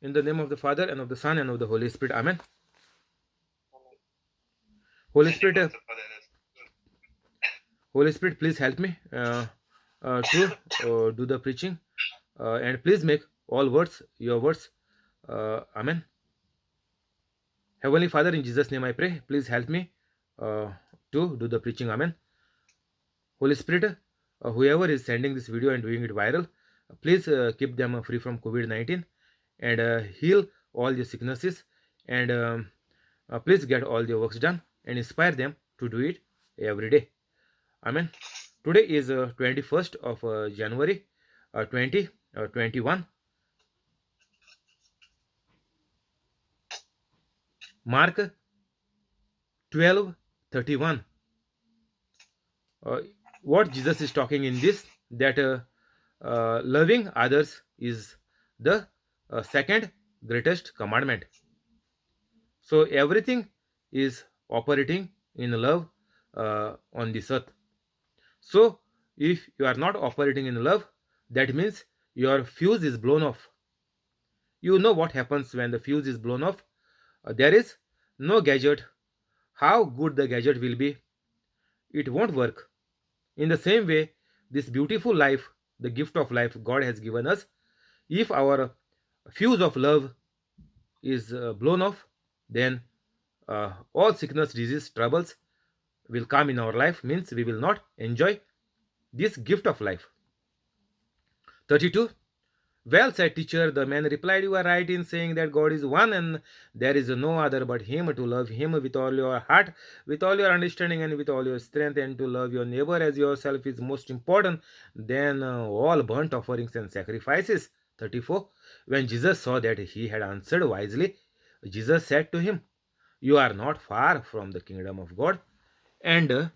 In the name of the Father, and of the Son, and of the Holy Spirit. Amen. Holy Spirit, please help me to do the preaching, and please make all words your words. Amen. Heavenly Father, in Jesus' name I pray. Please help me to do the preaching. Amen. Holy Spirit, whoever is sending this video and doing it viral, please keep them free from COVID-19 and heal all the sicknesses, and please get all the works done and inspire them to do it every day. Amen. Today is 21st of January 2021. Mark 12:31. What Jesus is talking in this, that loving others is the second greatest commandment. So everything is operating in love on this earth. So if you are not operating in love, that means your fuse is blown off. You know what happens when the fuse is blown off. There is no gadget. How good the gadget will be, it won't work. In the same way, this beautiful life, the gift of life God has given us, if our fuse of love is blown off, then all sickness, disease, troubles will come in our life, means we will not enjoy this gift of life. 32. Well said, teacher. The man replied, you are right in saying that God is one and there is no other but Him. To love Him with all your heart, with all your understanding, and with all your strength, and to love your neighbor as yourself is most important than all burnt offerings and sacrifices. 34. When Jesus saw that he had answered wisely, Jesus said to him, you are not far from the kingdom of God. And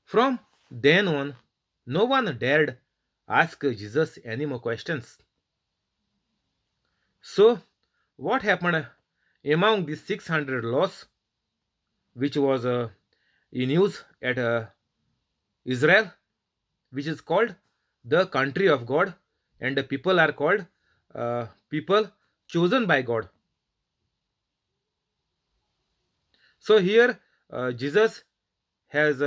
from then on, no one dared ask Jesus any more questions. So, what happened among these 600 laws, which was in use at Israel, which is called the country of God, and the people are called people chosen by God. So here Jesus has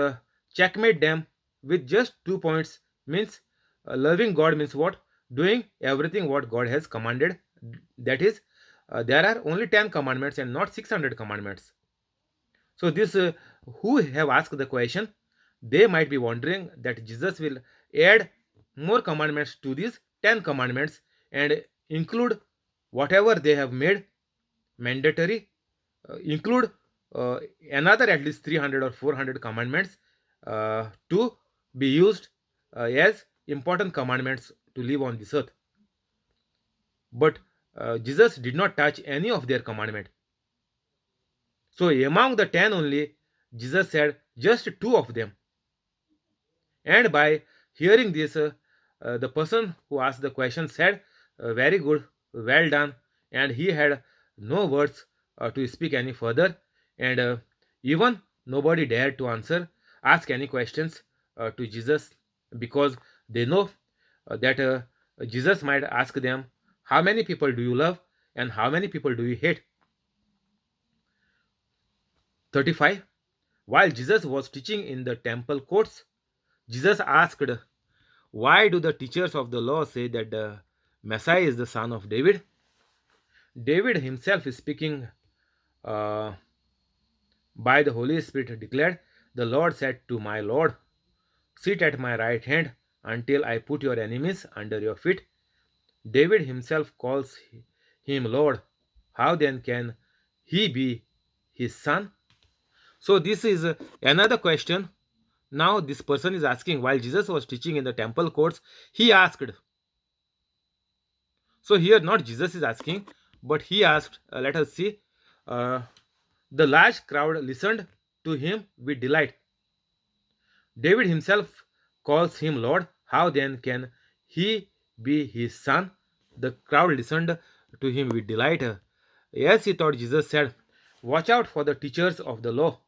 checkmate them with just 2 points. Means loving God means what? Doing everything what God has commanded. That is, there are only 10 commandments and not 600 commandments. So this who have asked the question, they might be wondering that Jesus will add more commandments to these 10 commandments and include whatever they have made mandatory, include another at least 300 or 400 commandments to be used as important commandments to live on this earth. But Jesus did not touch any of their commandment. So among the 10 only, Jesus said just 2 of them. And by hearing this, the person who asked the question said, very good, well done. And he had no words to speak any further. And even nobody dared to ask any questions to Jesus, because they know that Jesus might ask them, how many people do you love and how many people do you hate? 35. While Jesus was teaching in the temple courts, Jesus asked, why do the teachers of the law say that the Messiah is the son of David? David himself, speaking by the Holy Spirit, declared, the Lord said to my Lord, sit at my right hand until I put your enemies under your feet. David himself calls him Lord. How then can he be his son? So this is another question. Now this person is asking, while Jesus was teaching in the temple courts, he asked. So here not Jesus is asking, but he asked. Let us see. The large crowd listened to him with delight. David himself calls him Lord. How then can he be his son? The crowd listened to him with delight. Yes, he thought Jesus said, watch out for the teachers of the law.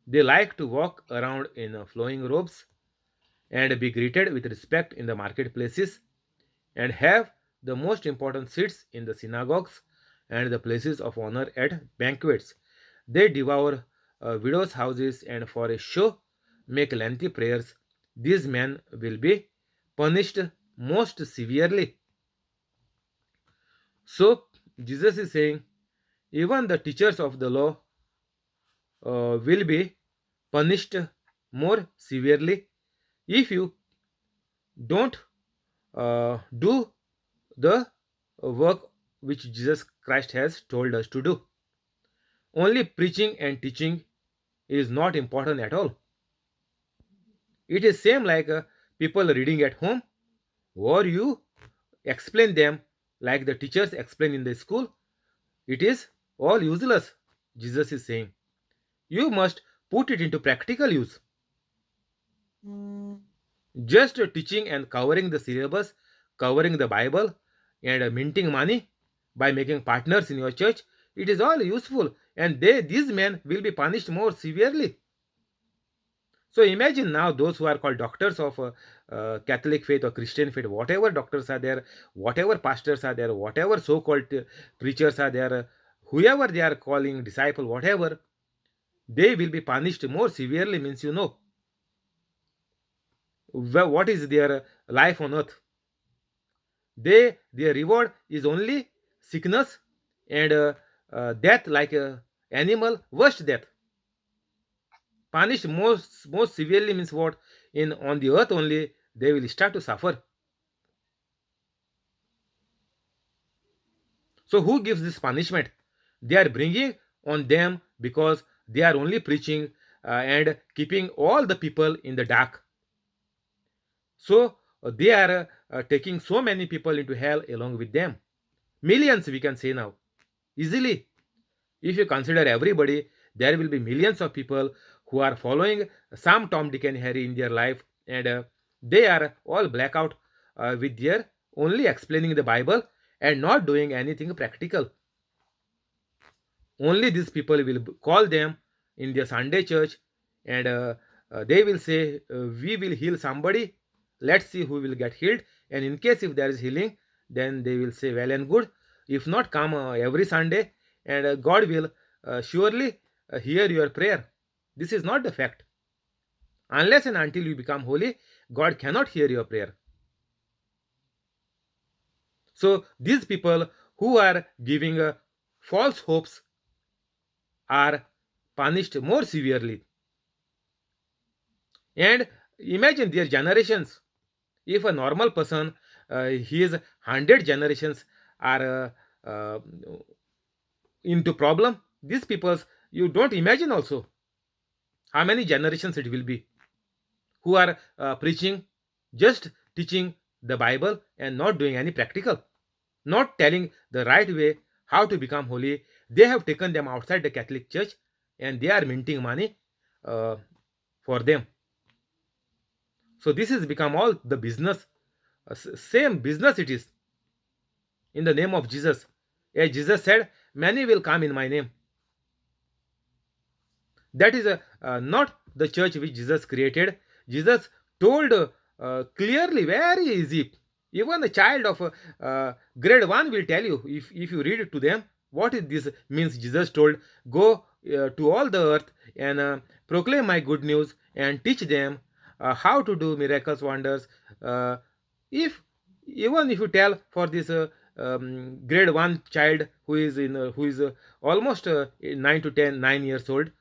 They like to walk around in flowing robes and be greeted with respect in the marketplaces and have the most important seats in the synagogues and the places of honor at banquets. They devour widows' houses and for a show make lengthy prayers. These men will be punished most severely. So, Jesus is saying, even the teachers of the law will be punished more severely if you don't do the work which Jesus Christ has told us to do. Only preaching and teaching is not important at all. It is same like people reading at home, or you explain them like the teachers explain in the school. It is all useless. Jesus is saying you must put it into practical use. Just teaching and covering the syllabus, covering the Bible, and minting money by making partners in your church, it is all useful, and these men will be punished more severely. So imagine now those who are called doctors of Catholic faith or Christian faith, whatever doctors are there, whatever pastors are there, whatever so-called preachers are there, whoever they are calling disciple, whatever, they will be punished more severely. Means what is their life on earth. Their reward is only sickness and death, like animal, worst death. Punished most severely means what? In on the earth only they will start to suffer. So who gives this punishment? They are bringing on them because they are only preaching and keeping all the people in the dark. So they are taking so many people into hell along with them. Millions, we can say now, easily. If you consider everybody, there will be millions of people who are following some Tom, Dick, and Harry in their life, and they are all blackout with their only explaining the Bible and not doing anything practical. Only these people will call them in their Sunday church, and they will say, "We will heal somebody. Let's see who will get healed." And in case if there is healing, then they will say, "Well and good. If not, come every Sunday, and God will surely hear your prayer." This is not the fact. Unless and until you become holy, God cannot hear your prayer. So these people who are giving false hopes are punished more severely. And imagine their generations. If a normal person, his 100 generations are into problem, these peoples, you don't imagine also how many generations it will be who are preaching, just teaching the Bible and not doing any practical, not telling the right way how to become holy. They have taken them outside the Catholic Church and they are minting money uh, for them. So this has become all the business, same business it is in the name of Jesus. As Jesus said, many will come in my name. That is not the church which Jesus created. Jesus told clearly, very easy. Even a child of grade 1 will tell you, if you read it to them, what is this means. Jesus told, go to all the earth and proclaim my good news and teach them how to do miracles, wonders. If even if you tell for this grade 1 child who is almost 9 to 10 9 years old,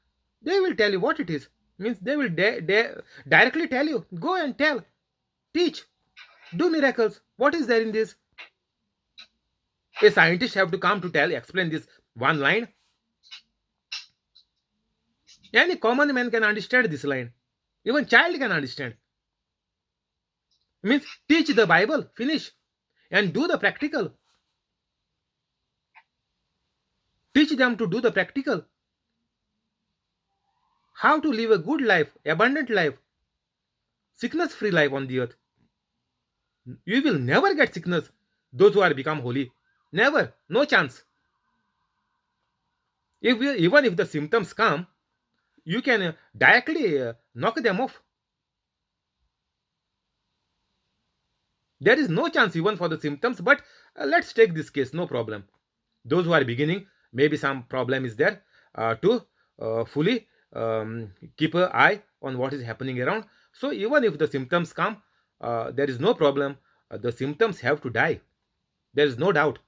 they will tell you what it is. Means they will directly tell you, go and tell, teach, do miracles. What is there in this? A scientist have to come to tell, explain this one line. Any common man can understand this line. Even child can understand. Means teach the Bible, finish, and do the practical. Teach them to do the practical. How to live a good life, abundant life, sickness free life on the earth. You will never get sickness, those who are become holy. Never, no chance. Even if the symptoms come, you can directly knock them off. There is no chance even for the symptoms, but let's take this case, no problem. Those who are beginning, maybe some problem is there to fully keep an eye on what is happening around. So even if the symptoms come, there is no problem. The symptoms have to die. There is no doubt.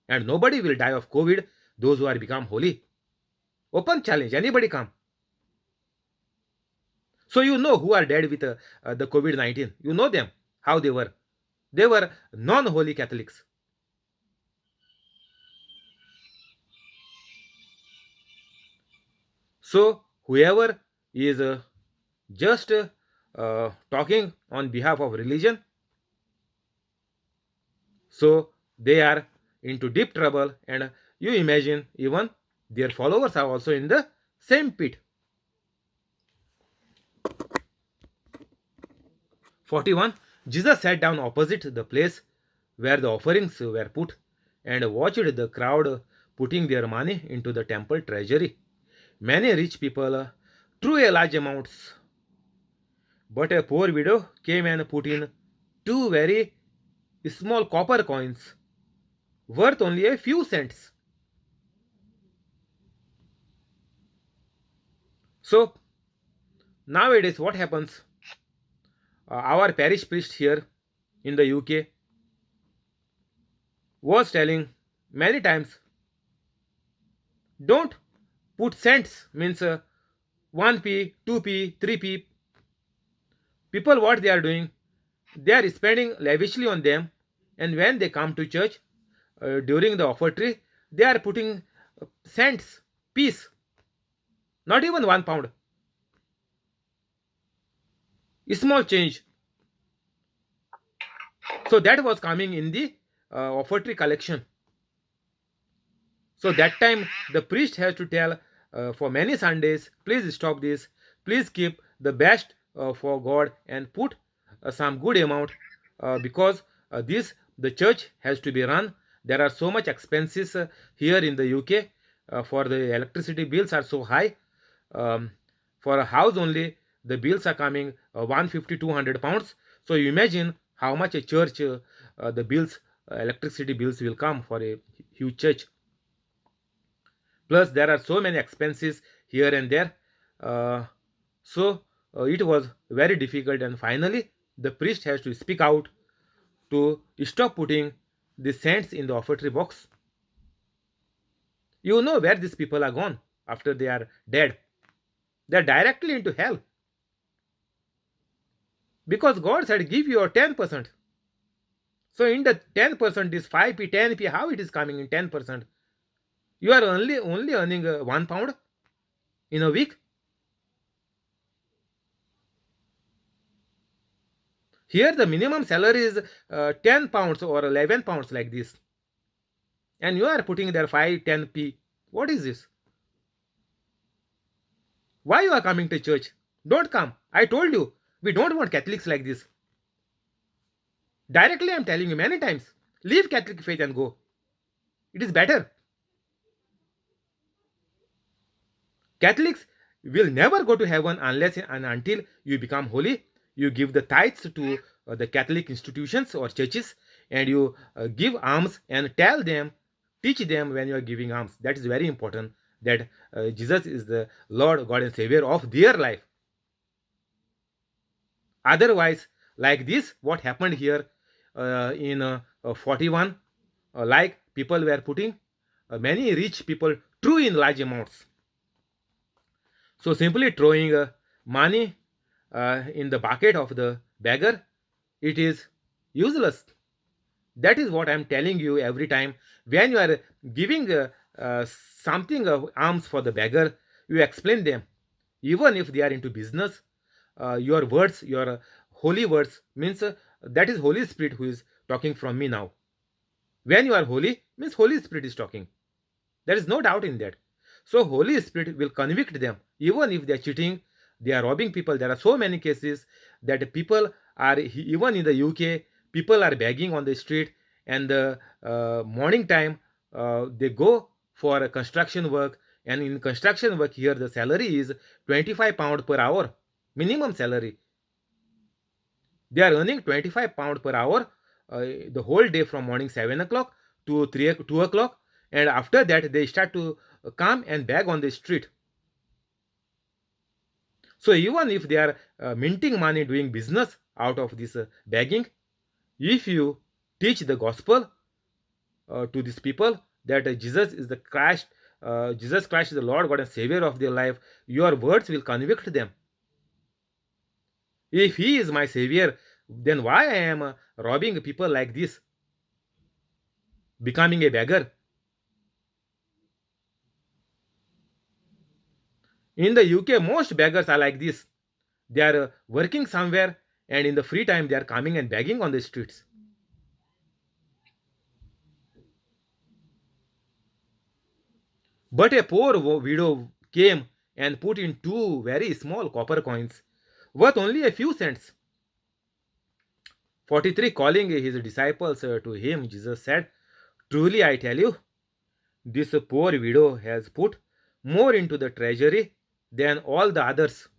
And nobody will die of COVID, those who are become holy. Open challenge, anybody come. So you know who are dead with the COVID-19. You know them, how they were. They were non-holy Catholics. So whoever is just talking on behalf of religion, so they are into deep trouble, and you imagine even their followers are also in the same pit. 41. Jesus sat down opposite the place where the offerings were put and watched the crowd putting their money into the temple treasury. Many rich people threw a large amounts, but a poor widow came and put in two very small copper coins worth only a few cents. So nowadays, what happens? Our parish priest here in the UK was telling many times, don't put cents, means 1p, 2p, 3p. People, what they are doing, they are spending lavishly on them, and when they come to church during the offertory, they are putting cents, piece, not even £1. Small change. So that was coming in the offertory collection. So that time the priest has to tell for many Sundays, please stop this, please keep the best for God and put some good amount because this the church has to be run. There are so much expenses here in the UK for the electricity bills are so high. Um, for a house only, the bills are coming 150 £200. So you imagine how much a church the bills electricity bills will come for a huge church. Plus there are so many expenses here and there. So it was very difficult, and finally the priest has to speak out to stop putting the cents in the offertory box. You know where these people are gone after they are dead. They are directly into hell, because God said give your 10%. So in the 10%, is 5p, 10p, how it is coming in 10%? You are only earning £1 in a week. Here the minimum salary is £10 or £11 like this, and you are putting there 5, 10p. What is this? Why you are coming to church? Don't come. I told you, we don't want Catholics like this. Directly I am telling you many times, leave Catholic faith and go. It is better. Catholics will never go to heaven unless and until you become holy. You give the tithes to the Catholic institutions or churches, and you give alms and tell them, teach them when you are giving alms. That is very important, that Jesus is the Lord, God, and Savior of their life. Otherwise, like this, what happened here in 41, like people were putting, many rich people threw in large amounts. So simply throwing money in the bucket of the beggar, it is useless. That is what I am telling you every time. When you are giving something of alms for the beggar, you explain them. Even if they are into business, your words, your holy words, means that is Holy Spirit who is talking from me now. When you are holy, means Holy Spirit is talking. There is no doubt in that. So Holy Spirit will convict them, even if they are cheating, they are robbing people. There are so many cases that people are, even in the UK, people are begging on the street, and the morning time they go for a construction work, and in construction work here the salary is £25 per hour, minimum salary. They are earning £25 per hour the whole day from morning 7 o'clock to 2 o'clock, and after that they start to come and beg on the street. So even if they are minting money doing business out of this begging, if you teach the gospel to these people that Jesus is the Christ, Jesus Christ is the Lord God and Savior of their life, your words will convict them. If He is my Savior, then why I am robbing people like this, becoming a beggar? In the UK, most beggars are like this. They are working somewhere, and in the free time, they are coming and begging on the streets. But a poor widow came and put in two very small copper coins, worth only a few cents. 43, calling his disciples to him, Jesus said, "Truly I tell you, this poor widow has put more into the treasury than all the others.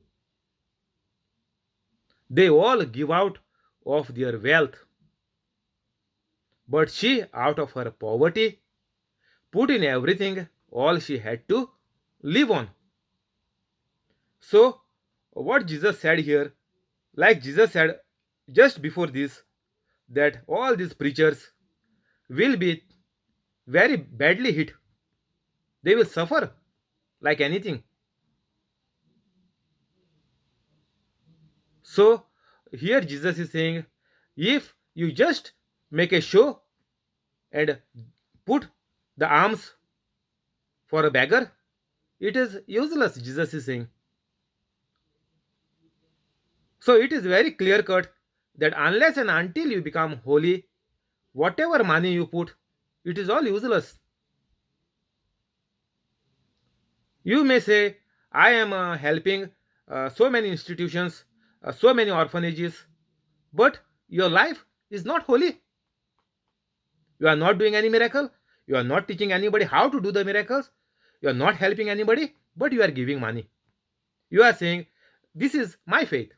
They all give out of their wealth, but she, out of her poverty, put in everything, all she had to live on." So, what Jesus said here, like Jesus said just before this, that all these preachers will be very badly hit. They will suffer like anything. So, here Jesus is saying, if you just make a show and put the alms for a beggar, it is useless, Jesus is saying. So, it is very clear cut that unless and until you become holy, whatever money you put, it is all useless. You may say, I am helping so many institutions, so many orphanages, but your life is not holy. You are not doing any miracle. You are not teaching anybody how to do the miracles. You are not helping anybody, but you are giving money. You are saying, this is my faith.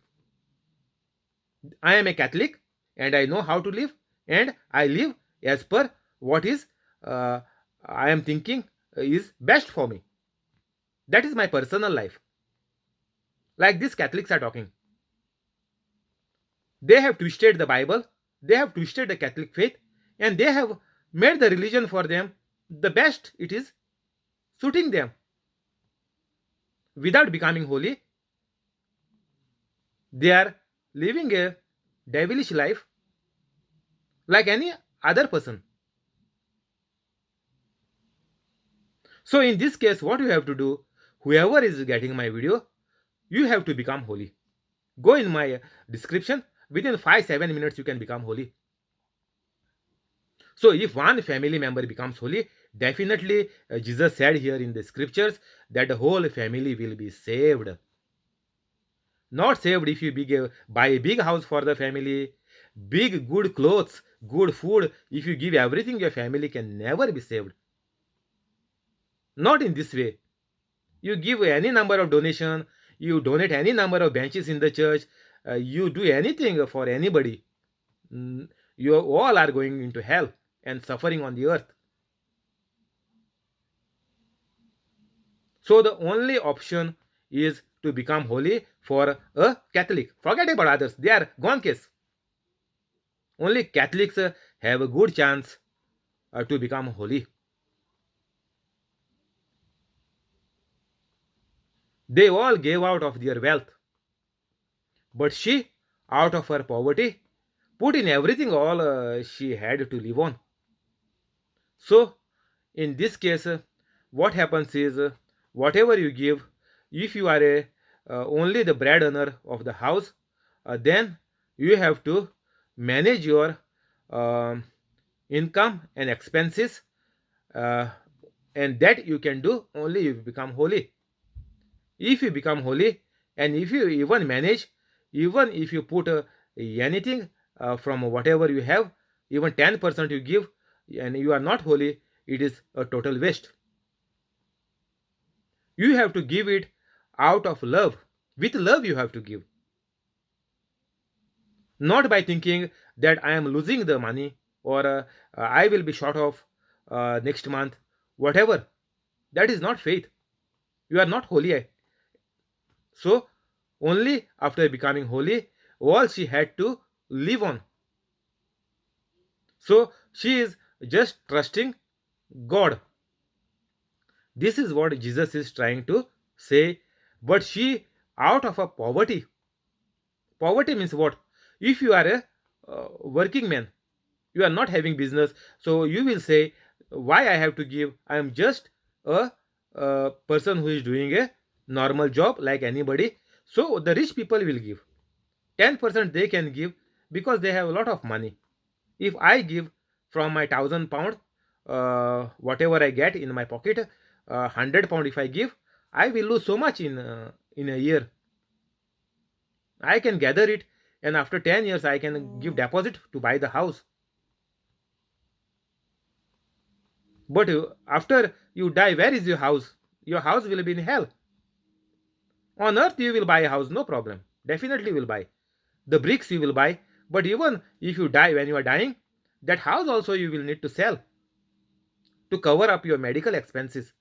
I am a Catholic and I know how to live, and I live as per what is uh, I am thinking is best for me. That is my personal life. Like these Catholics are talking. They have twisted the Bible, they have twisted the Catholic faith, and they have made the religion for them the best it is suiting them without becoming holy. They are living a devilish life like any other person. So, in this case, what you have to do, whoever is getting my video, you have to become holy. Go in my description, within 5 7 minutes, you can become holy. So, if one family member becomes holy, definitely Jesus said here in the scriptures that the whole family will be saved. Not saved if you buy a big house for the family, big good clothes, good food. If you give everything, your family can never be saved. Not in this way. You give any number of donation, you donate any number of benches in the church, you do anything for anybody. You all are going into hell and suffering on the earth. So the only option is to become holy for a Catholic. Forget about others, they are gone case. Only Catholics have a good chance to become holy. They all gave out of their wealth, but she, out of her poverty, put in everything all she had to live on. So, in this case, what happens is whatever you give, if you are only the bread earner of the house, then you have to manage your um, income and expenses, uh, and that you can do only if you become holy. If you become holy, and if you even manage, even if you put anything from whatever you have, even 10% you give, and you are not holy, it is a total waste. You have to give it out of love. With love, you have to give. Not by thinking, that I am losing the money, or I will be short of next month, whatever. That is not faith. You are not holy. So, only after becoming holy, all she had to live on. So, she is just trusting God. This is what Jesus is trying to say. But she, out of a poverty, poverty means what? If you are a working man, you are not having business, so you will say, why I have to give? I am just a, person who is doing a normal job like anybody. So the rich people will give 10%, they can give because they have a lot of money. If I give from my £1,000, whatever I get in my pocket, £100 if I give, I will lose so much in a year. I can gather it, and after 10 years I can give deposit to buy the house. But after you die, where is your house? Your house will be in hell. On earth you will buy a house, no problem. Definitely will buy. The bricks you will buy. But even if you die, when you are dying, that house also you will need to sell to cover up your medical expenses.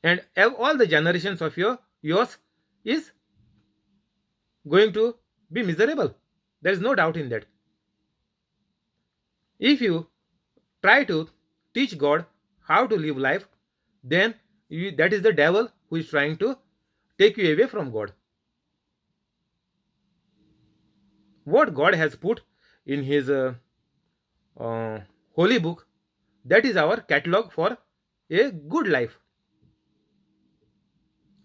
And all the generations of yours is going to be miserable. There is no doubt in that. If you try to teach God how to live life, then that is the devil who is trying to take you away from God. What God has put in His uh, holy book, that is our catalog for a good life.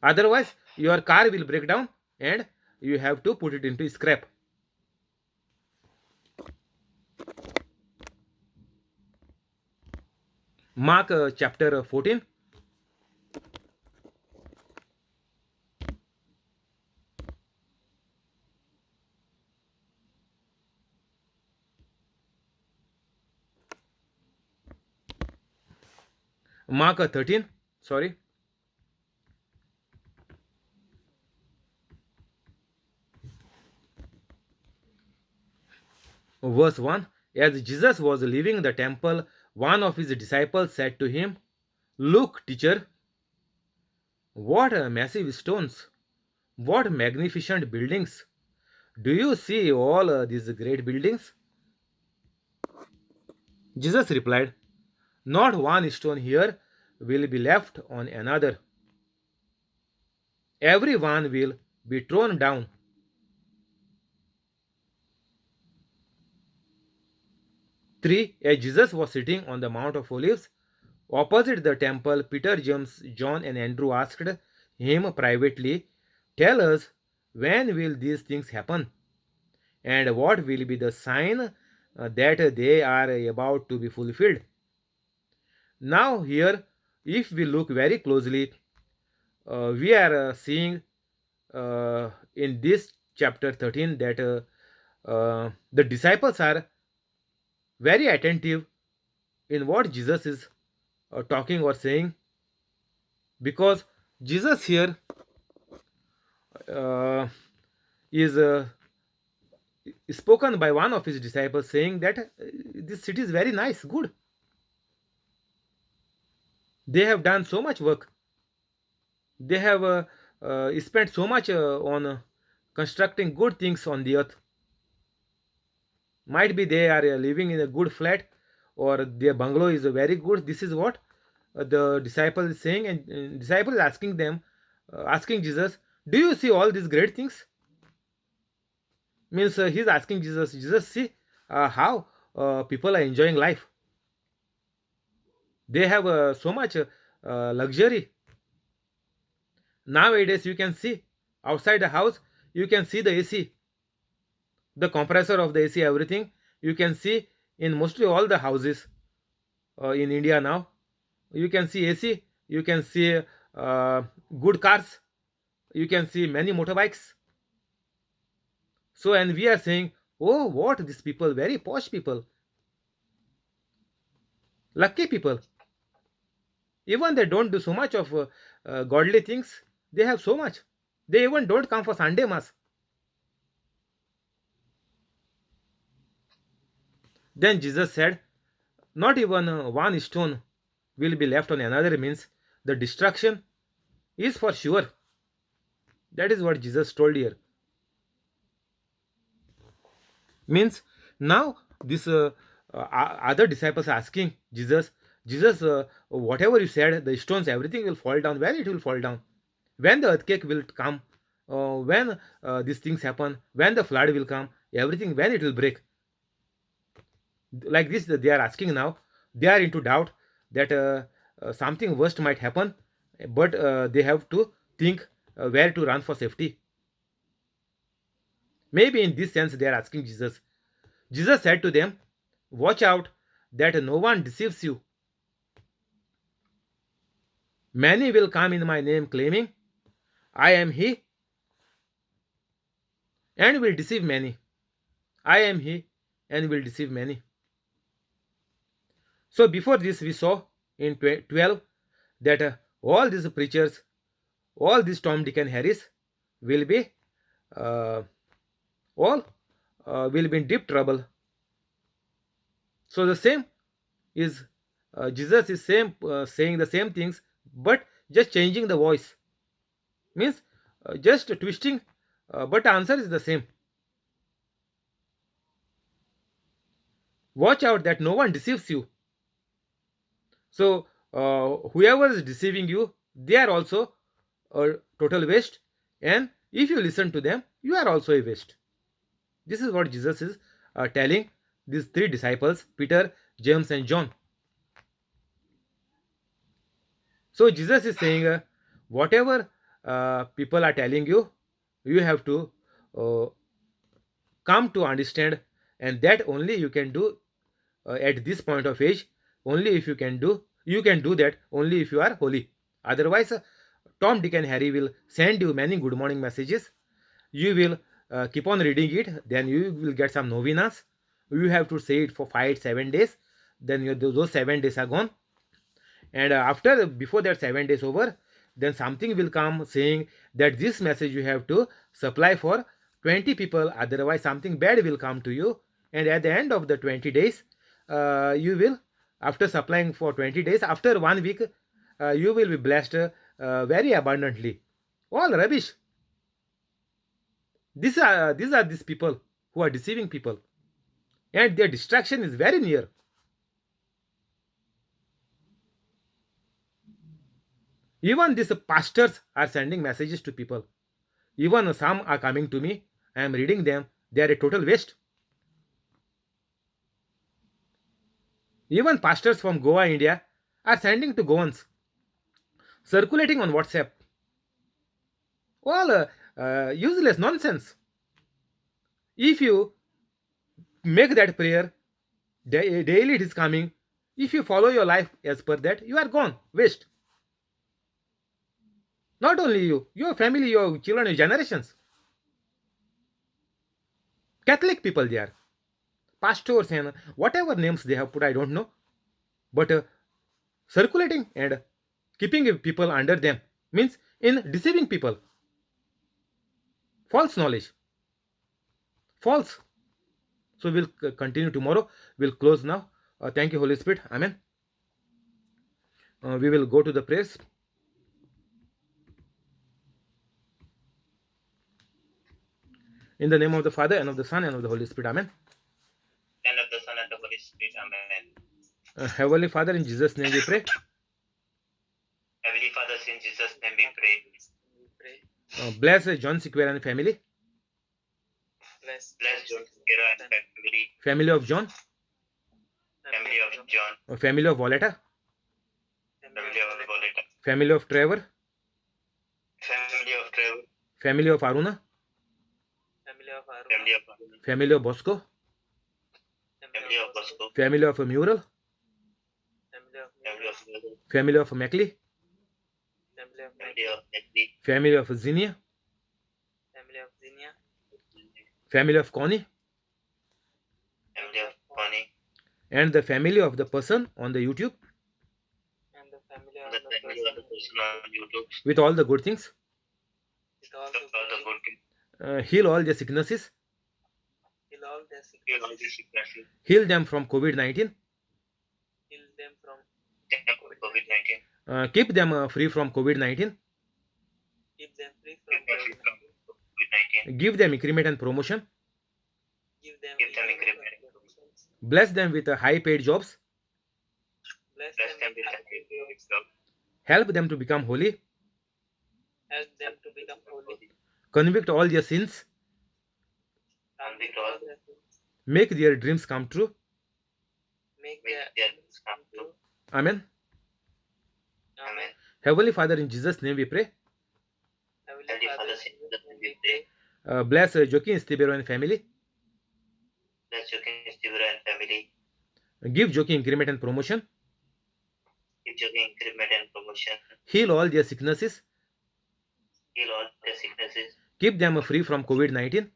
Otherwise, your car will break down and you have to put it into scrap. Mark chapter 14. Mark 13. Sorry. Verse 1. As Jesus was leaving the temple, one of his disciples said to him, "Look, teacher, what massive stones! What magnificent buildings! Do you see all these great buildings?" Jesus replied, "Not one stone here will be left on another. Every one will be thrown down." 3. As Jesus was sitting on the Mount of Olives, opposite the temple, Peter, James, John, and Andrew asked him privately, "Tell us, when will these things happen? And what will be the sign that they are about to be fulfilled?" Now, here, if we look very closely, we are seeing in this chapter 13 that the disciples are very attentive in what Jesus is talking or saying, because Jesus here uh, is spoken by one of his disciples saying that this city is very nice, good. They have done so much work. They have spent so much on constructing good things on the earth. Might be they are living in a good flat, or their bungalow is very good. This is what the disciple is saying, and disciple is asking them, asking Jesus, "Do you see all these great things?" Means he's asking Jesus, "Jesus, see how people are enjoying life. They have so much luxury. Nowadays, you can see outside the house, you can see the AC, the compressor of the AC, everything. You can see in mostly all the houses in India now. You can see AC, you can see good cars, you can see many motorbikes. So, and we are saying, oh, what these people, very posh people, lucky people. Even they don't do so much of godly things, they have so much. They even don't come for Sunday mass. Then Jesus said, not even one stone will be left on another, means the destruction is for sure. That is what Jesus told here. Means now this other disciples are asking Jesus, whatever you said, the stones, everything will fall down. When it will fall down? When the earthquake will come? When these things happen? When the flood will come? Everything, when it will break? Like this, they are asking now. They are into doubt that something worst might happen, but they have to think where to run for safety. Maybe in this sense, they are asking Jesus. Jesus said to them, watch out that no one deceives you. Many will come in my name claiming, I am he, and will deceive many. I am he, and will deceive many. So before this, we saw in 12 that all these preachers, all these Tom, Dick, and Harris will be uh, all will be in deep trouble. So the same is Jesus is same saying the same things, but just changing the voice, means just twisting, but answer is the same. Watch out that no one deceives you. So whoever is deceiving you, they are also a total waste, and if you listen to them, you are also a waste. This is what Jesus is telling these three disciples, Peter, James, and John. So Jesus is saying, whatever people are telling you, you have to uh, come to understand, and that only you can do at this point of age. Only if you can do that only if you are holy. Otherwise, Tom, Dick, and Harry will send you many good morning messages. You will keep on reading it, then you will get some novenas. You have to say it for 5 7 days, then those 7 days are gone, and after before that 7 days over, then something will come saying that this message you have to supply for 20 people, otherwise something bad will come to you. And at the end of the 20 days, you will, after supplying for 20 days, after 1 week, you will be blessed very abundantly. All rubbish. These are these people who are deceiving people, and their distraction is very near. Even these pastors are sending messages to people. Even some are coming to me. I am reading them. They are a total waste. Even pastors from Goa, India, are sending to Goans, circulating on WhatsApp. All useless nonsense. If you make that prayer, daily it is coming. If you follow your life as per that, you are gone, waste. Not only you, your family, your children, your generations. Catholic people they are. Pastors and whatever names they have put, I don't know. But circulating and keeping people under them means in deceiving people. False knowledge. False. So we'll continue tomorrow. We'll close now. Thank you, Holy Spirit. Amen. We will go to the prayers. In the name of the Father, and of the Son, and of the Holy Spirit. Amen. And of the Son and the Holy Spirit. Amen. Heavenly Father, in Jesus' name we pray. Heavenly Father, in Jesus' name we pray. Bless John Sequeira and family. Bless John Sequeira and family. Family of John. Family of John. Family of Voletta. Family of Voletta. Family of Trevor. Family of Trevor. Family of Aruna. Family of Aruna. Family of Bosco. Family of Bosco. Family of Mural. Family of Mural. Family of Mackley. Family of Mackley. Family of Zinnia. Family of Connie. Family of Connie. And the family of the person on the YouTube. And the family of the person on YouTube. With all the good things. With all the good things. Heal all their sicknesses. their Heal all the sicknesses. sicknesses. Heal them from COVID-19. Heal them from COVID-19. Keep them free from COVID-19. keep them free Keep from them free COVID-19. from COVID-19. Give them increment and promotion. Give them Give them increment and increment. promotions. Bless them with high paid jobs. Bless Bless them them with with happy happy jobs. job. Help them to become holy. Help them to become holy. Convict all their sins. Convict all their sins. Make their dreams come true. Make Make their their dreams come true. Amen. Amen. Heavenly Father, in Jesus' name we pray. Heavenly Heavenly Father, Father, in in Jesus' name we pray. pray. Bless Joaquin Stibero and family. Bless your King Stewart and family. Give Joaquin increment and promotion. Give your increment and promotion. Heal all their sicknesses. Heal all their sicknesses. Keep them free from COVID-19.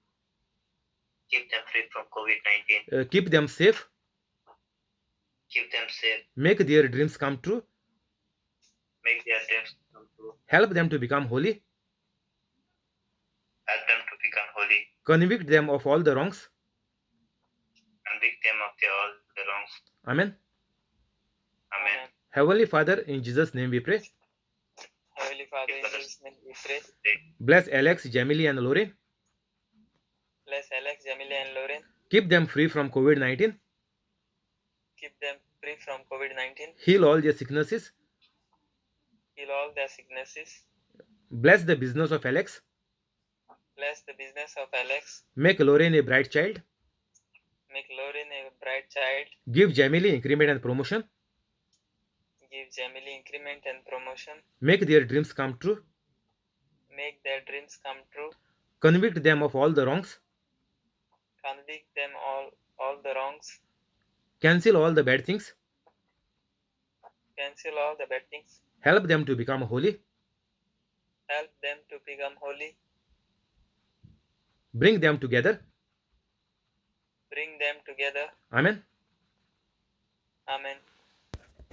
Keep them free from COVID-19. Keep them safe. Keep them safe. Make their dreams come true. Make their dreams come true. Help them to become holy. Help them to become holy. Convict them of all the wrongs. Convict them of all the wrongs. Amen. Amen. Heavenly Father, in Jesus' name we pray. Heavenly Father, in Jesus' name we pray. Bless Alex, Jamily, and Lorraine. Bless Alex, Jamila, and Lauren. Keep them free from COVID-19. Keep them free from COVID-19. Heal all their sicknesses. Heal all their sicknesses. Bless the business of Alex. Bless the business of Alex. Make Lorraine a bright child. Make Lauren a bright child. Give Jamily increment and promotion. Give Jamila increment and promotion. Make their dreams come true. Make their dreams come true. Convict them of all the wrongs. Convict them all the wrongs. Cancel all the bad things. Cancel all the bad things. Help them to become holy. Help them to become holy. Bring them together. Bring them together. Amen. Amen.